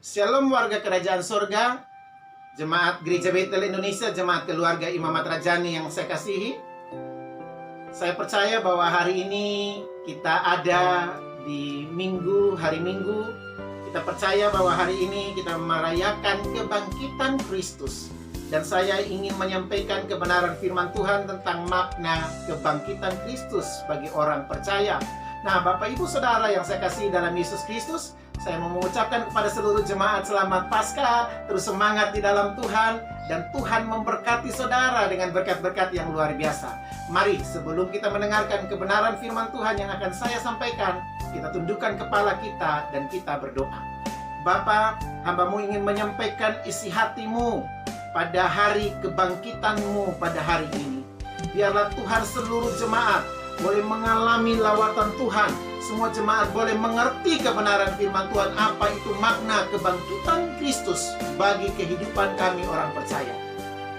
Shalom warga kerajaan surga, jemaat Gereja Betel Indonesia, jemaat keluarga Imamat Rajani yang saya kasihi. Saya percaya bahwa hari ini kita ada di hari Minggu. Kita percaya bahwa hari ini kita merayakan kebangkitan Kristus. Dan saya ingin menyampaikan kebenaran firman Tuhan tentang makna kebangkitan Kristus bagi orang percaya. Nah, Bapak Ibu Saudara yang saya kasihi dalam Yesus Kristus, saya mau mengucapkan kepada seluruh jemaat selamat Paskah, terus semangat di dalam Tuhan, dan Tuhan memberkati saudara dengan berkat-berkat yang luar biasa. Mari sebelum kita mendengarkan kebenaran firman Tuhan yang akan saya sampaikan, kita tundukkan kepala kita dan kita berdoa. Bapa, hamba-Mu ingin menyampaikan isi hatimu pada hari kebangkitanmu pada hari ini. Biarlah Tuhan seluruh jemaat boleh mengalami lawatan Tuhan. Semua jemaat boleh mengerti kebenaran firman Tuhan, apa itu makna kebangkitan Kristus bagi kehidupan kami orang percaya.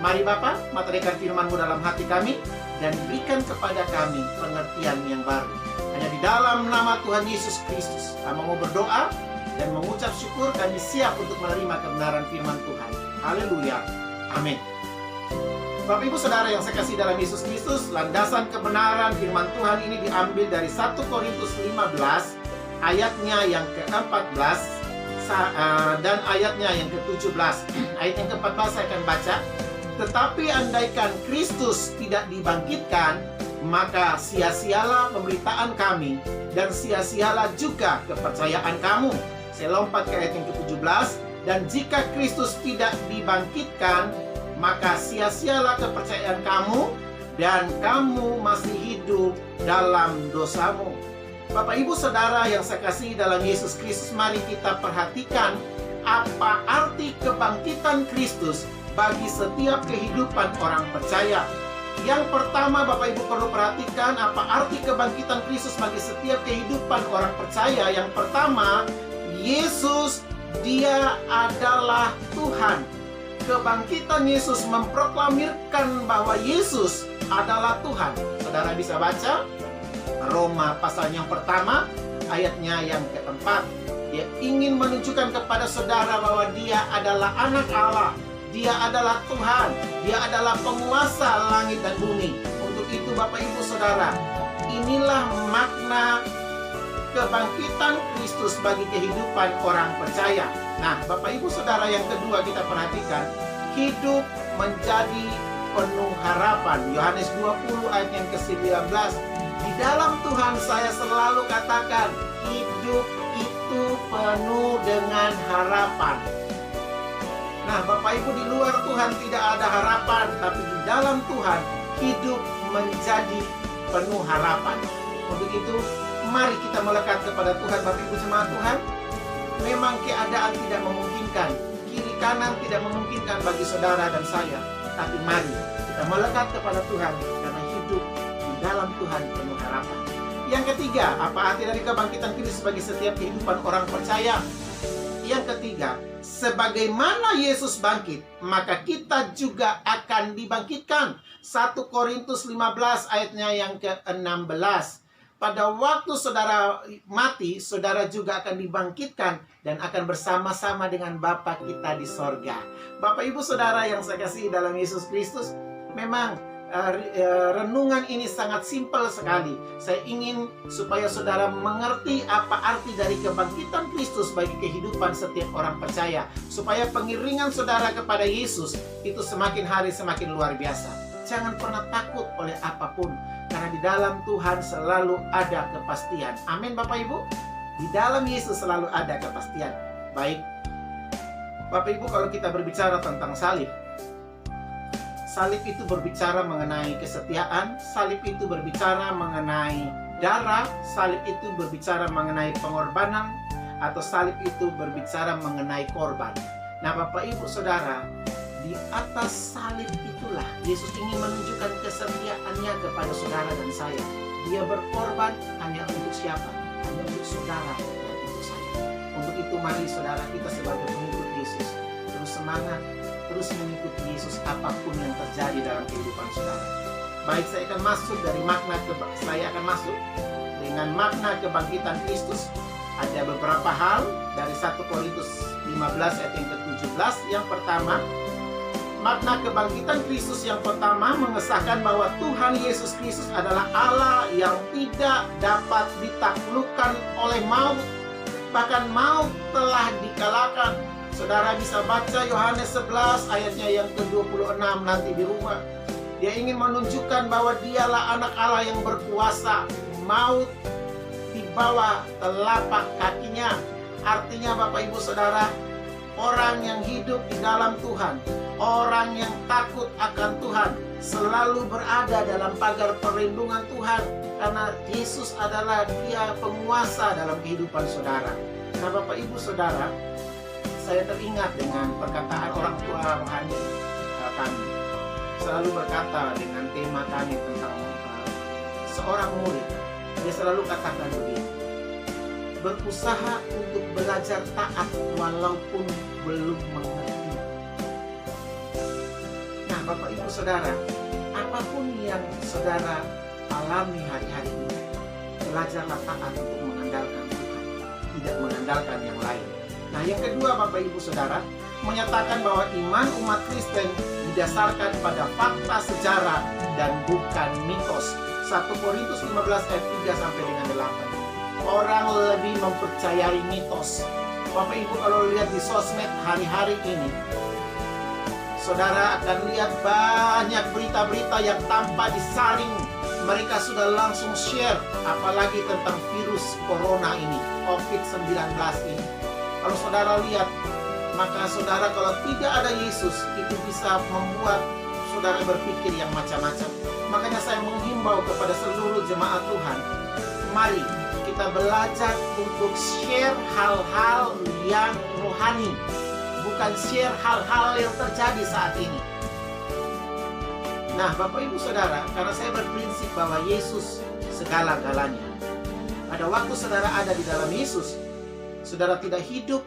Mari Bapa, materikan firman-Mu dalam hati kami, dan berikan kepada kami pengertian yang baru. Hanya di dalam nama Tuhan Yesus Kristus, kami mau berdoa dan mengucap syukur, kami siap untuk menerima kebenaran firman Tuhan. Haleluya. Amin. Bapak Ibu Saudara yang saya kasih dalam Yesus Kristus, landasan kebenaran firman Tuhan ini diambil dari 1 Korintus 15 ayatnya yang ke-14 dan ayatnya yang ke-17. Ayat yang ke-14 saya akan baca. Tetapi andaikan Kristus tidak dibangkitkan, maka sia-sialah pemberitaan kami dan sia-sialah juga kepercayaan kamu. Saya lompat ke ayat yang ke-17. Dan jika Kristus tidak dibangkitkan, maka sia-sialah kepercayaan kamu dan kamu masih hidup dalam dosamu. Bapak Ibu Saudara yang saya kasihi dalam Yesus Kristus, mari kita perhatikan apa arti kebangkitan Kristus bagi setiap kehidupan orang percaya. Yang pertama, Bapak Ibu perlu perhatikan apa arti kebangkitan Kristus bagi setiap kehidupan orang percaya. Yang pertama, Yesus, Dia adalah Tuhan. Kebangkitan Yesus memproklamirkan bahwa Yesus adalah Tuhan. Saudara bisa baca Roma pasal yang pertama ayatnya yang ke-4. Dia ingin menunjukkan kepada saudara bahwa Dia adalah anak Allah, Dia adalah Tuhan, Dia adalah penguasa langit dan bumi. Untuk itu Bapak Ibu Saudara, inilah makna kebangkitan Kristus bagi kehidupan orang percaya. Nah, Bapak Ibu Saudara yang kedua kita perhatikan, hidup menjadi penuh harapan. Yohanes 20 ayat yang ke-19. Di dalam Tuhan saya selalu katakan, hidup itu penuh dengan harapan. Nah, Bapak Ibu, di luar Tuhan tidak ada harapan, tapi di dalam Tuhan hidup menjadi penuh harapan. Untuk itu, mari kita melekat kepada Tuhan. Bapak Ibu jemaat Tuhan, memang keadaan tidak memungkinkan, kiri kanan tidak memungkinkan bagi saudara dan saya, tapi mari kita melekat kepada Tuhan, karena hidup di dalam Tuhan penuh harapan. Yang ketiga, apa arti dari kebangkitan Kristus bagi setiap kehidupan orang percaya? Yang ketiga, sebagaimana Yesus bangkit, maka kita juga akan dibangkitkan. 1 Korintus 15 ayatnya yang ke-16. Pada waktu saudara mati, saudara juga akan dibangkitkan dan akan bersama-sama dengan Bapa kita di sorga. Bapak Ibu Saudara yang saya kasihi dalam Yesus Kristus, memang renungan ini sangat simpel sekali. Saya ingin supaya saudara mengerti apa arti dari kebangkitan Kristus bagi kehidupan setiap orang percaya, supaya pengiringan saudara kepada Yesus itu semakin hari semakin luar biasa. Jangan pernah takut oleh apapun, karena di dalam Tuhan selalu ada kepastian. Amin Bapak Ibu. Di dalam Yesus selalu ada kepastian. Baik Bapak Ibu, kalau kita berbicara tentang salib, salib itu berbicara mengenai kesetiaan, salib itu berbicara mengenai darah, salib itu berbicara mengenai pengorbanan, atau salib itu berbicara mengenai korban. Nah Bapak Ibu Saudara, di atas salib itulah Yesus ingin menunjukkan kesetiaannya kepada saudara dan saya. Dia berkorban hanya untuk siapa? Hanya untuk saudara dan untuk saya. Untuk itu mari saudara kita sebagai pengikut Yesus terus semangat, terus mengikuti Yesus apapun yang terjadi dalam kehidupan saudara. Baik, saya akan masuk dengan makna kebangkitan Kristus. Ada beberapa hal dari 1 Korintus 15 ayat yang ke-17. Yang pertama, makna kebangkitan Kristus yang pertama mengesahkan bahwa Tuhan Yesus Kristus adalah Allah yang tidak dapat ditaklukkan oleh maut. Bahkan maut telah dikalahkan. Saudara bisa baca Yohanes 11 ayatnya yang ke-26 nanti di rumah. Dia ingin menunjukkan bahwa dialah anak Allah yang berkuasa. Maut di bawah telapak kakinya. Artinya Bapak Ibu Saudara, orang yang hidup di dalam Tuhan, orang yang takut akan Tuhan, selalu berada dalam pagar perlindungan Tuhan. Karena Yesus adalah Dia penguasa dalam kehidupan saudara. Nah Bapak Ibu Saudara, saya teringat dengan perkataan orang tua rohani kami. Selalu berkata dengan tema kami tentang seorang murid. Dia selalu katakan begini, berusaha untuk belajar taat walaupun belum mengerti. Nah Bapak Ibu Saudara, apapun yang saudara alami hari-hari ini, belajarlah taat untuk mengandalkan Tuhan, tidak mengandalkan yang lain. Nah yang kedua Bapak Ibu Saudara, menyatakan bahwa iman umat Kristen didasarkan pada fakta sejarah dan bukan mitos. 1 Korintus 15 ayat 3 sampai dengan 8. Orang lebih mempercayai mitos. Bapak Ibu kalau lihat di sosmed hari-hari ini, saudara akan lihat banyak berita-berita yang tanpa disaring. Mereka sudah langsung share, apalagi tentang virus corona ini, COVID-19 ini. Kalau saudara lihat, maka saudara kalau tidak ada Yesus, itu bisa membuat saudara berpikir yang macam-macam. Makanya saya menghimbau kepada seluruh jemaat Tuhan, mari kita belajar untuk share hal-hal yang rohani, bukan share hal-hal yang terjadi saat ini. Nah Bapak Ibu Saudara, karena saya berprinsip bahwa Yesus segala-galanya. Pada waktu saudara ada di dalam Yesus, saudara tidak hidup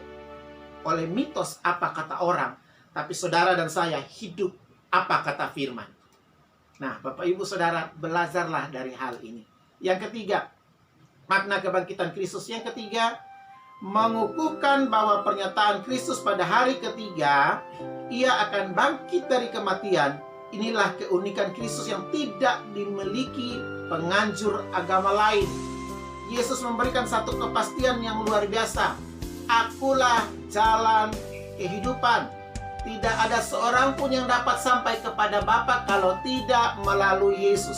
oleh mitos apa kata orang, tapi saudara dan saya hidup apa kata firman. Nah Bapak Ibu Saudara, belajarlah dari hal ini. Yang ketiga, makna kebangkitan Kristus. Yang ketiga, mengukuhkan bahwa pernyataan Kristus pada hari ketiga, Ia akan bangkit dari kematian. Inilah keunikan Kristus yang tidak dimiliki penganjur agama lain. Yesus memberikan satu kepastian yang luar biasa. Akulah jalan kehidupan. Tidak ada seorang pun yang dapat sampai kepada Bapa kalau tidak melalui Yesus.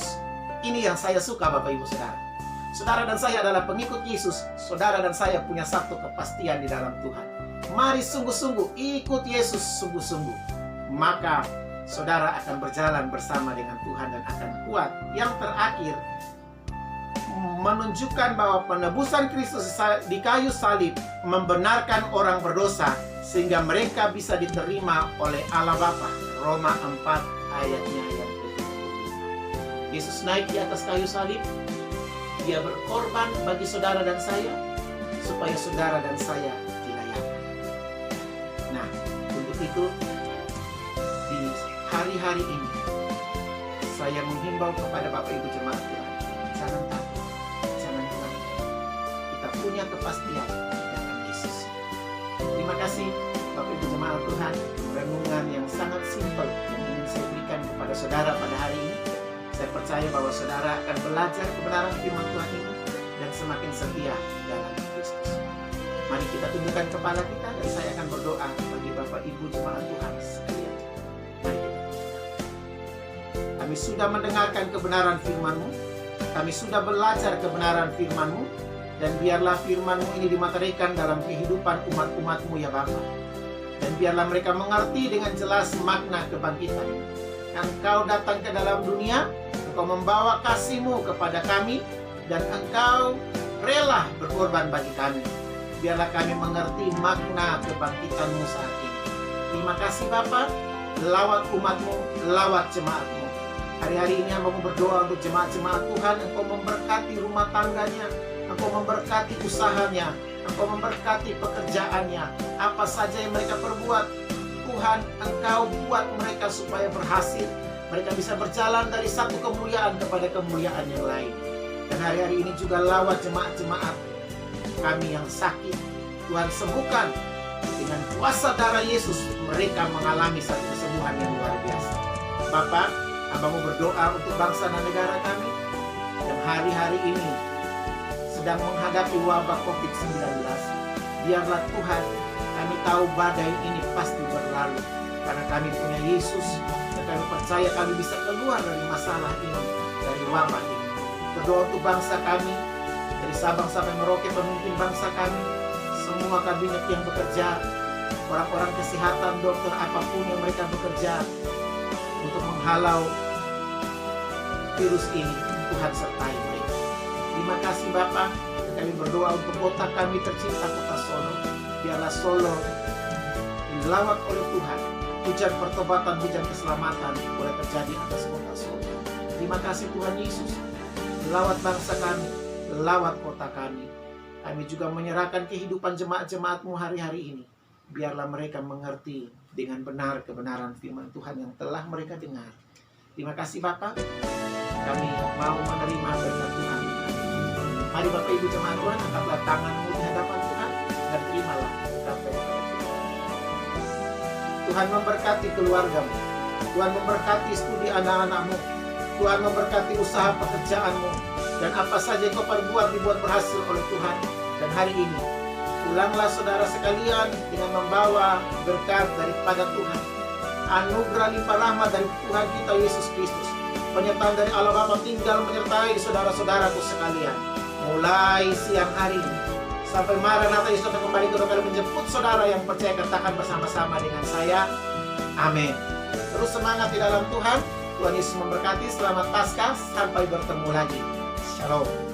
Ini yang saya suka Bapak Ibu Saudara. Saudara dan saya adalah pengikut Yesus. Saudara dan saya punya satu kepastian di dalam Tuhan. Mari sungguh-sungguh ikut Yesus sungguh-sungguh. Maka saudara akan berjalan bersama dengan Tuhan dan akan kuat. Yang terakhir, menunjukkan bahwa penebusan Kristus di kayu salib membenarkan orang berdosa sehingga mereka bisa diterima oleh Allah Bapa. Roma 4 ayatnya yang ke-7. Yesus naik di atas kayu salib. Dia berkorban bagi saudara dan saya supaya saudara dan saya dilayani. Nah, untuk itu di hari-hari ini saya menghimbau kepada Bapak Ibu jemaat Tuhan, jangan takut, jangan khawatir. Kita punya kepastian di dalam Yesus. Terima kasih Bapak Ibu jemaat Tuhan, renungan yang sangat simpel yang ingin saya berikan kepada saudara pada hari ini. Saya percaya bahwa saudara akan belajar kebenaran firman Tuhan ini dan semakin setia dalam Kristus. Mari kita tundukkan kepala kita dan saya akan berdoa bagi Bapak Ibu jemaat Tuhan sekalian. Mari kita berdoa. Kami sudah mendengarkan kebenaran firman-Mu, kami sudah belajar kebenaran firman-Mu, dan biarlah firman-Mu ini dimaterikan dalam kehidupan umat-umat-Mu ya Bapa. Dan biarlah mereka mengerti dengan jelas makna kebangkitan. Engkau datang ke dalam dunia, Engkau membawa kasih-Mu kepada kami, dan Engkau rela berkorban bagi kami. Biarlah kami mengerti makna kebangkitan-Mu saat ini. Terima kasih Bapa, lawat umat-Mu, lawat jemaat-Mu. Hari-hari ini Hamba-Mu berdoa untuk jemaat-jemaat Tuhan. Engkau memberkati rumah tangganya, Engkau memberkati usahanya, Engkau memberkati pekerjaannya. Apa saja yang mereka perbuat, Tuhan, Engkau buat mereka supaya berhasil. Mereka bisa berjalan dari satu kemuliaan kepada kemuliaan yang lain. Dan hari-hari ini juga lawat jemaat-jemaat kami yang sakit, Tuhan sembuhkan. Dengan kuasa darah Yesus, mereka mengalami satu kesembuhan yang luar biasa. Bapa, Hamba-Mu berdoa untuk bangsa dan negara kami yang hari-hari ini sedang menghadapi wabah COVID-19. Biarlah Tuhan, kami tahu badai ini pasti berlalu, karena kami punya Yesus, dan kami percaya kami bisa keluar dari masalah ini, dari wabah ini. Berdoa untuk bangsa kami, dari Sabang sampai Merauke, pemimpin bangsa kami, semua kabinet yang bekerja, orang-orang kesehatan, dokter, apapun yang mereka bekerja untuk menghalau virus ini, Tuhan sertai mereka. Terima kasih Bapa. Kami berdoa untuk kota kami tercinta, kota Solo. Biarlah Solo dilawat oleh Tuhan. Hujan pertobatan, hujan keselamatan boleh terjadi atas kota Solo. Terima kasih Tuhan Yesus. Lawat bangsa kami, lawat kota kami. Kami juga menyerahkan kehidupan jemaat-jemaat-Mu hari-hari ini. Biarlah mereka mengerti dengan benar kebenaran firman Tuhan yang telah mereka dengar. Terima kasih Bapa. Kami mau menerima berkat Tuhan. Mari Bapak Ibu jemaat Tuhan, angkatlah tangan-Mu di hadapan Tuhan dan terimalah berkat. Tuhan memberkati keluarga-Mu. Tuhan memberkati studi anak-anak-Mu. Tuhan memberkati usaha pekerjaan-Mu. Dan apa saja yang Kau perbuat dibuat berhasil oleh Tuhan. Dan hari ini, pulanglah saudara sekalian dengan membawa berkat daripada Tuhan. Anugerah limpah rahmat dari Tuhan kita Yesus Kristus. Penyertaan dari Allah Bapa tinggal menyertai saudara-saudaraku sekalian. Mulai siang hari ini sampai Maranatha Yesus akan kembali kedua kali menjemput saudara yang percaya, katakan bersama-sama dengan saya, amin. Terus semangat di dalam Tuhan. Tuhan Yesus memberkati. Selamat Paskah, sampai bertemu lagi. Shalom.